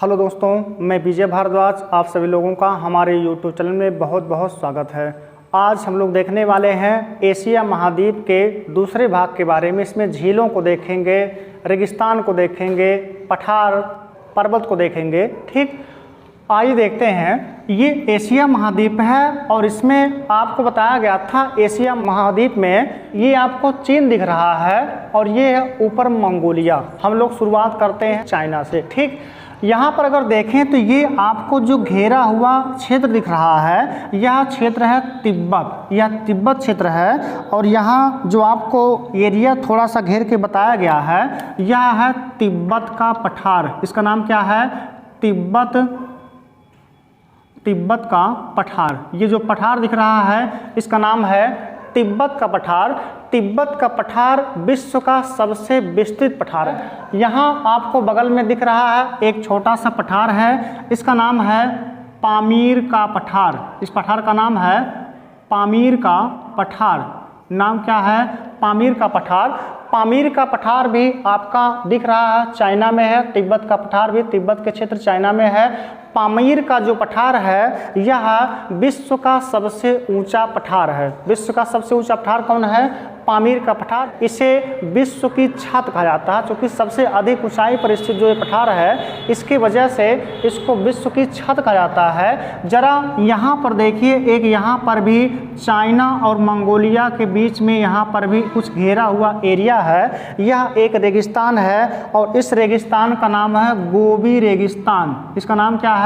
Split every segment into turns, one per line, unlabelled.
Hello दोस्तों, मैं विजय भारद्वाज। आप सभी लोगों का हमारे यूट्यूब चैनल में बहुत बहुत स्वागत है। आज हम लोग देखने वाले हैं एशिया महाद्वीप के दूसरे भाग के बारे में। इसमें झीलों को देखेंगे, रेगिस्तान को देखेंगे, पठार पर्वत को देखेंगे। ठीक, आइए देखते हैं। ये एशिया महाद्वीप है और इसमें आपको बताया गया था एशिया महाद्वीप में ये आपको चीन दिख रहा है और ये है ऊपर मंगोलिया। हम लोग शुरुआत करते हैं चाइना से। ठीक, यहाँ पर अगर देखें तो ये आपको जो घेरा हुआ क्षेत्र दिख रहा है, यह क्षेत्र है तिब्बत। यह तिब्बत क्षेत्र है और यहाँ जो आपको एरिया थोड़ा सा घेर के बताया गया है, यह है तिब्बत का पठार। इसका नाम क्या है? तिब्बत का पठार। ये जो पठार दिख रहा है इसका नाम है तिब्बत का पठार। तिब्बत का पठार विश्व का सबसे विस्तृत पठार है। यहाँ आपको बगल में दिख रहा है एक छोटा सा पठार है, इसका नाम है पामीर का पठार। इस पठार का नाम है पामीर का पठार। नाम क्या है? पामीर का पठार। पामीर का पठार भी आपका दिख रहा है, चाइना में है। तिब्बत का पठार भी तिब्बत के क्षेत्र चाइना में है। पामीर का जो पठार है यह विश्व का सबसे ऊंचा पठार है। विश्व का सबसे ऊंचा पठार कौन है? पामीर का पठार। इसे विश्व की छत कहा जाता है, क्योंकि सबसे अधिक ऊंचाई पर स्थित जो ये पठार है इसकी वजह से इसको विश्व की छत कहा जाता है। जरा यहाँ पर देखिए, एक यहाँ पर भी चाइना और मंगोलिया के बीच में यहाँ पर भी कुछ घेरा हुआ एरिया है। यह एक रेगिस्तान है और इस रेगिस्तान का नाम है गोबी रेगिस्तान। इसका नाम क्या है?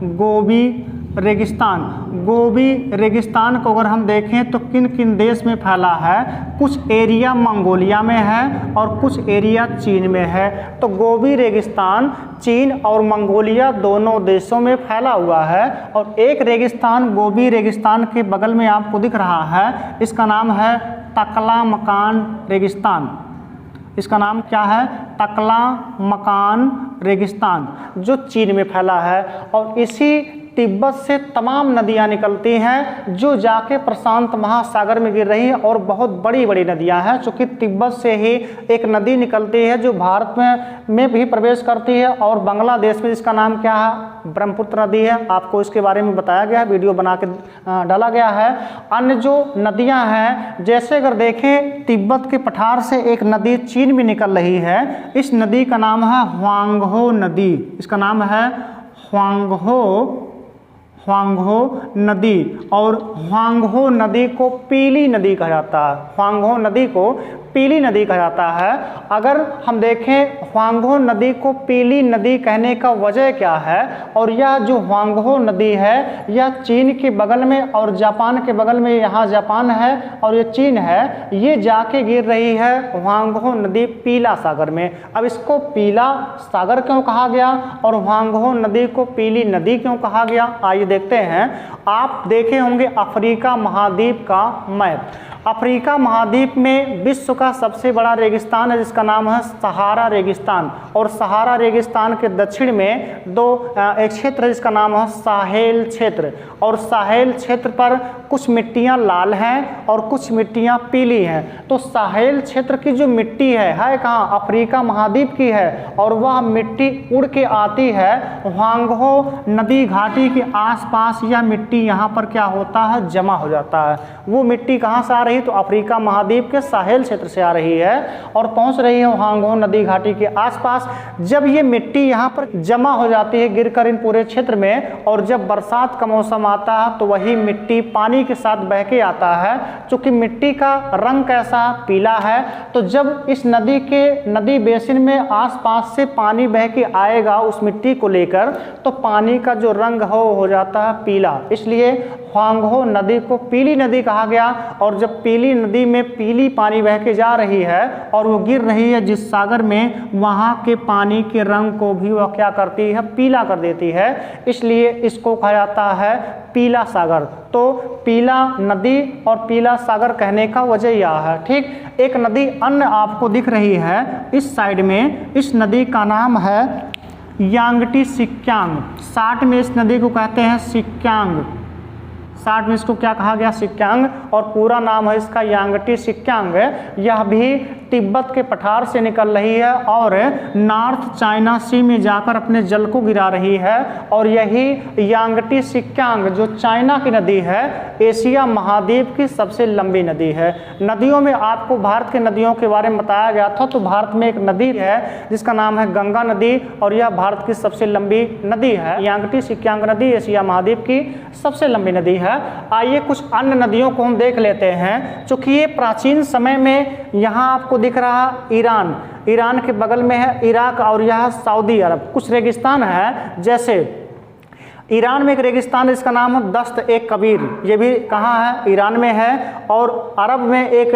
गोबी रेगिस्तान। गोबी रेगिस्तान को अगर हम देखें तो किन किन देश में फैला है? कुछ एरिया मंगोलिया में है और कुछ एरिया चीन में है। तो गोबी रेगिस्तान चीन और मंगोलिया दोनों देशों में फैला हुआ है। और एक रेगिस्तान गोबी रेगिस्तान के बगल में आपको दिख रहा है, इसका नाम है तकला-मकान रेगिस्तान। इसका नाम क्या है? तकला-मकान रेगिस्तान, जो चीन में फैला है। और इसी तिब्बत से तमाम नदियां निकलती हैं जो जाके प्रशांत महासागर में गिर रही है और बहुत बड़ी बड़ी नदियां हैं। चूँकि तिब्बत से ही एक नदी निकलती है जो भारत में भी प्रवेश करती है और बांग्लादेश में, जिसका नाम क्या है? ब्रह्मपुत्र नदी है। आपको इसके बारे में बताया गया है, वीडियो बना के डाला गया है। अन्य जो नदियाँ हैं, जैसे अगर देखें तिब्बत के पठार से एक नदी चीन में निकल रही है। इस नदी का नाम है ह्वांगहो नदी। इसका नाम है ह्वांगहो नदी। और ह्वांगहो नदी को पीली नदी कहा जाता है। ह्वांगहो नदी को पीली नदी कहा जाता है। अगर हम देखें ह्वांगहो नदी को पीली नदी कहने का वजह क्या है, और यह जो ह्वांगहो नदी है यह चीन के बगल में और जापान के बगल में, यहाँ जापान है और ये चीन है, ये जाके गिर रही है ह्वांगहो नदी पीला सागर में। अब इसको पीला सागर क्यों कहा गया और ह्वांगहो नदी को पीली नदी क्यों कहा गया, आइए देखते हैं। आप देखे होंगे अफ्रीका महाद्वीप का मैप। अफ्रीका महाद्वीप में विश्व का सबसे बड़ा रेगिस्तान है जिसका नाम है सहारा रेगिस्तान। और सहारा रेगिस्तान के दक्षिण में एक क्षेत्र है जिसका नाम है साहेल क्षेत्र। और साहेल क्षेत्र पर कुछ मिट्टियां लाल हैं और कुछ मिट्टियां पीली हैं। तो साहेल क्षेत्र की जो मिट्टी है कहाँ? अफ्रीका महाद्वीप की है। और वह मिट्टी उड़ के आती है ह्वांगहो नदी घाटी के आसपास। यह मिट्टी यहाँ पर क्या होता है? जमा हो जाता है। वो मिट्टी कहाँ से आ रही? तो अफ्रीका महाद्वीप के साहेल क्षेत्र से आ रही है और पहुंच रही है ह्वांगहो नदी घाटी के आसपास। जब ये मिट्टी यहाँ पर जमा हो जाती है गिरकर इन पूरे क्षेत्र में, और जब बरसात का मौसम आता है तो वही मिट्टी पानी के साथ बह के आता है। चूंकि मिट्टी का रंग कैसा? पीला है। तो जब इस नदी बेसिन में आसपास से पानी बह के आएगा उस मिट्टी को लेकर, तो पानी का जो रंग हो जाता है पीला। इसलिए ह्वांगहो नदी को पीली नदी कहा गया। और जब पीली नदी में पीली पानी बह के जा रही है और वो गिर रही है जिस सागर में, वहाँ के पानी के रंग को भी वह क्या करती है? पीला कर देती है। इसलिए इसको कहा जाता है पीला सागर। तो पीला नदी और पीला सागर कहने का वजह यह है। ठीक, एक नदी अन्य आपको दिख रही है इस साइड में। इस नदी का नाम है यांगटी सिक्यांग। 60 में इस नदी को कहते हैं सिक्यांग। शार्ट में इसको क्या कहा गया, सिक्यांग, और पूरा नाम है इसका यांगटी सिक्यांग। यह भी तिब्बत के पठार से निकल रही है और नॉर्थ चाइना सी में जाकर अपने जल को गिरा रही है। और यही यांगटी सिक्यांग जो चाइना की नदी है, एशिया महाद्वीप की सबसे लंबी नदी है। नदियों में आपको भारत के नदियों के बारे में बताया गया था, तो भारत में एक नदी है जिसका नाम है गंगा नदी, और यह भारत की सबसे लंबी नदी है। यांगटी सिक्यांग नदी एशिया महाद्वीप की सबसे लंबी नदी है। आइए कुछ अन्य नदियों को हम देख लेते हैं। चूंकि ये प्राचीन समय में, यहाँ आपको दिख रहा ईरान, ईरान के बगल में है इराक, और यह सऊदी अरब। कुछ रेगिस्तान है, जैसे ईरान में एक रेगिस्तान इसका नाम है दस्त ए कबीर, ये भी कहाँ है, ईरान में है। और अरब में एक,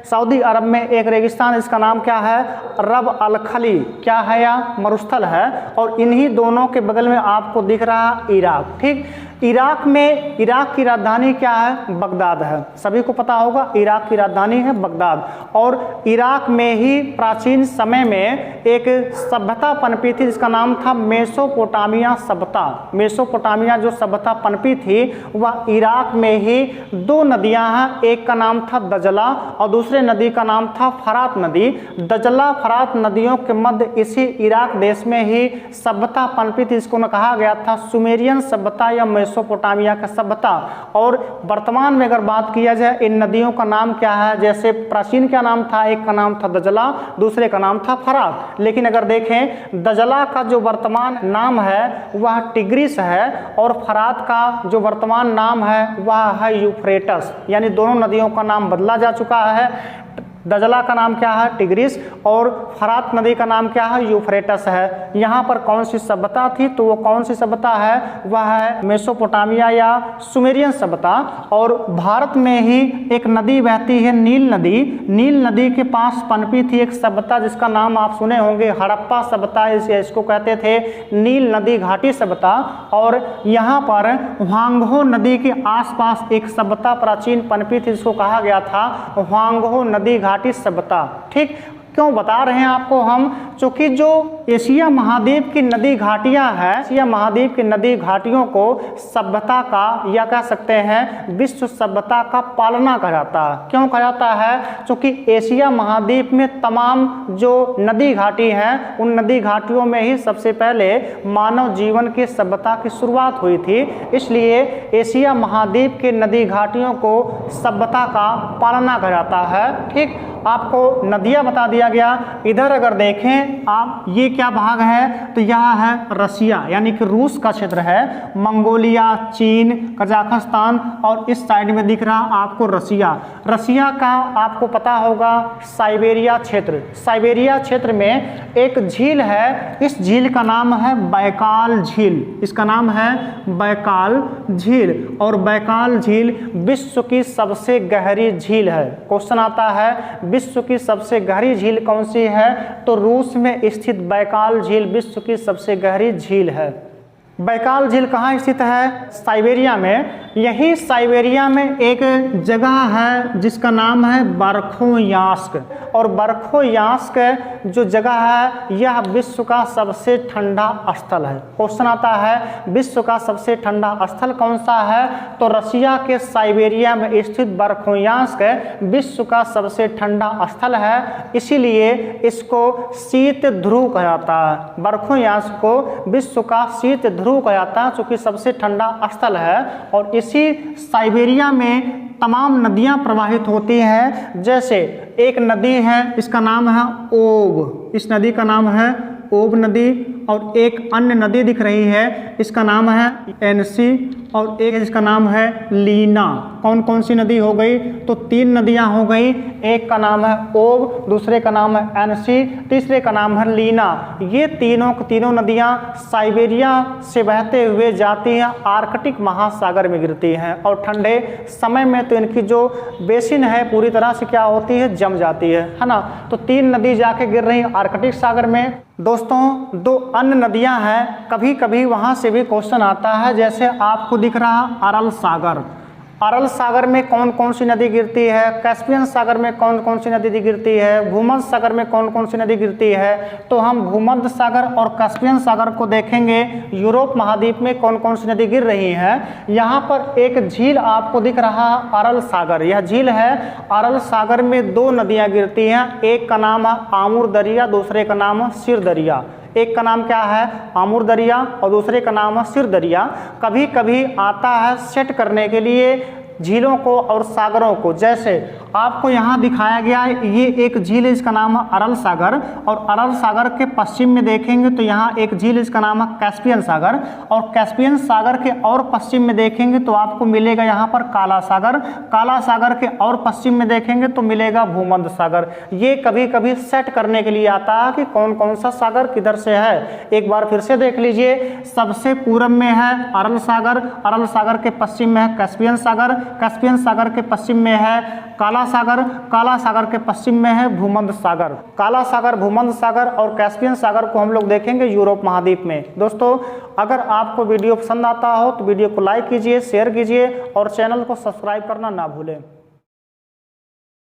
सऊदी अरब में एक रेगिस्तान इसका नाम क्या है, रब अल खली, क्या है, या मरुस्थल है। और इन्हीं दोनों के बगल में आपको दिख रहा इराक। ठीक, इराक में, इराक की राजधानी क्या है, बगदाद है। सभी को पता होगा इराक की राजधानी है बगदाद। और इराक में ही प्राचीन समय में एक सभ्यता पनपी थी जिसका नाम था मेसोपोटामिया सभ्यता। मेसोपोटामिया जो सभ्यता पनपी थी वह इराक में ही दो नदियां हैं, एक का नाम था दजला और दूसरे नदी का नाम था फरात नदी। दजला फरात नदियों के मध्य इसी इराक देश में ही सभ्यता पनपी थी, इसको कहा गया था सुमेरियन सभ्यता या मेसोपोटामिया का सभ्यता। और वर्तमान में अगर बात किया जाए इन नदियों का नाम क्या है, जैसे प्राचीन क्या नाम था, एक का नाम था दजला, दूसरे का नाम था फरात। लेकिन अगर देखें दजला का जो वर्तमान नाम है वह टिग्रिस है और फरात का जो वर्तमान नाम है वह है यूफ्रेटस, यानी दोनों नदियों का नाम बदला जा चुका है। दजला का नाम क्या है, टिग्रिस, और फरात नदी का नाम क्या है, यूफ्रेटस है। यहाँ पर कौन सी सभ्यता थी, तो वो कौन सी सभ्यता है, वह है मेसोपोटामिया या सुमेरियन सभ्यता। और भारत में ही एक नदी बहती है नील नदी, नील नदी के पास पनपी थी एक सभ्यता जिसका नाम आप सुने होंगे हड़प्पा सभ्यता, इसको कहते थे नील नदी घाटी सभ्यता। और यहाँ पर ह्वांगहो नदी के आसपास एक सभ्यता प्राचीन पनपी थी जिसको कहा गया था ह्वांगहो नदी घाटी सभ्यता। ठीक, क्यों बता रहे हैं आपको हम, क्योंकि जो एशिया महाद्वीप की नदी घाटियां हैं, एशिया महाद्वीप की नदी घाटियों को सभ्यता का या कह सकते हैं विश्व सभ्यता का पालना कहा जाता है। क्यों कहा जाता है, क्योंकि एशिया महाद्वीप में तमाम जो नदी घाटी हैं उन नदी घाटियों में ही सबसे पहले मानव जीवन की सभ्यता की शुरुआत हुई थी। इसलिए एशिया महाद्वीप के नदी घाटियों को सभ्यता का पालना कहा जाता है। ठीक, आपको नदियां बता दिया गया। इधर अगर देखें आप, ये क्या भाग है, तो यह है रसिया यानी कि रूस का क्षेत्र है, मंगोलिया, चीन, कजाकिस्तान, और इस साइड में दिख रहा आपको रसिया। रसिया का आपको पता होगा साइबेरिया क्षेत्र, साइबेरिया क्षेत्र में एक झील है, इस झील का नाम है बैकाल झील, इसका नाम है बैकाल झील। और बैकाल झील विश्व की सबसे गहरी झील है। क्वेश्चन आता है विश्व की सबसे गहरी झील कौन सी है, तो रूस में स्थित बैकाल झील विश्व की सबसे गहरी झील है। बैकाल झील कहाँ स्थित है, साइबेरिया में। यही साइबेरिया में एक जगह है जिसका नाम है बरखोयांस्क, और बरखोयांस्क जो जगह है यह विश्व का सबसे ठंडा स्थल है। क्वेश्चन आता है विश्व का सबसे ठंडा स्थल कौन सा है, तो रसिया के साइबेरिया में स्थित बरखोयांस्क विश्व का सबसे ठंडा स्थल है, इसीलिए इसको शीत ध्रुव कहा जाता है। बरखोयांस्क को विश्व का शीत ध्रुव कहा जाता है क्योंकि सबसे ठंडा स्थल है। और इसी साइबेरिया में तमाम नदियां प्रवाहित होती हैं। जैसे एक नदी है, इसका नाम है ओब, इस नदी का नाम है ओब नदी। और एक अन्य नदी दिख रही है, इसका नाम है एनसी, और एक जिसका नाम है लीना। कौन कौन सी नदी हो गई, तो तीन नदियां हो गई, एक का नाम है ओब, दूसरे का नाम है एनसी, तीसरे का नाम है लीना। ये तीनों नदियां साइबेरिया से बहते हुए जाती हैं, आर्कटिक महासागर में गिरती हैं, और ठंडे समय में तो इनकी जो बेसिन है पूरी तरह से क्या होती है, जम जाती है ना। तो तीन नदी जाके गिर रही हैं आर्कटिक सागर में। दोस्तों दो अन्य नदियां हैं, कभी कभी वहां से भी क्वेश्चन आता है, जैसे आपको दिख रहा अरल सागर। अरल सागर में कौन कौन सी नदी गिरती है, कैस्पियन सागर में कौन कौन सी नदी गिरती है, भूमध्य सागर में कौन कौन सी नदी गिरती है। तो हम भूमध्य सागर और कैस्पियन सागर को देखेंगे। यूरोप महाद्वीप में कौन कौन सी नदी गिर रही है। यहाँ पर एक झील आपको दिख रहा है अरल सागर, यह झील है। अरल सागर में दो नदियाँ गिरती हैं, एक का नाम है आमुर दरिया, दूसरे का नाम है सिर दरिया। एक का नाम क्या है आमुर दरिया और दूसरे का नाम है सिर दरिया। कभी कभी आता है सेट करने के लिए झीलों को और सागरों को। जैसे आपको यहाँ दिखाया गया है, ये एक झील है, इसका नाम है अरल सागर, और अरल सागर के पश्चिम में देखेंगे तो यहाँ एक झील, इसका नाम है कैस्पियन सागर, और कैस्पियन सागर के और पश्चिम में देखेंगे तो आपको मिलेगा यहाँ पर काला सागर। काला सागर के और पश्चिम में देखेंगे तो मिलेगा भूमध्य सागर। ये कभी कभी सेट करने के लिए आता है कि कौन कौन सा सागर किधर से है। एक बार फिर से देख लीजिए, सबसे पूरब में है अरल सागर, अरल सागर के पश्चिम में है कैस्पियन सागर, कैस्पियन सागर के पश्चिम में है काला सागर, काला सागर के पश्चिम में है भूमध्य सागर। काला सागर, भूमध्य सागर और कैस्पियन सागर को हम लोग देखेंगे यूरोप महाद्वीप में। दोस्तों, अगर आपको वीडियो पसंद आता हो तो वीडियो को लाइक कीजिए, शेयर कीजिए और चैनल को सब्सक्राइब करना ना भूलें।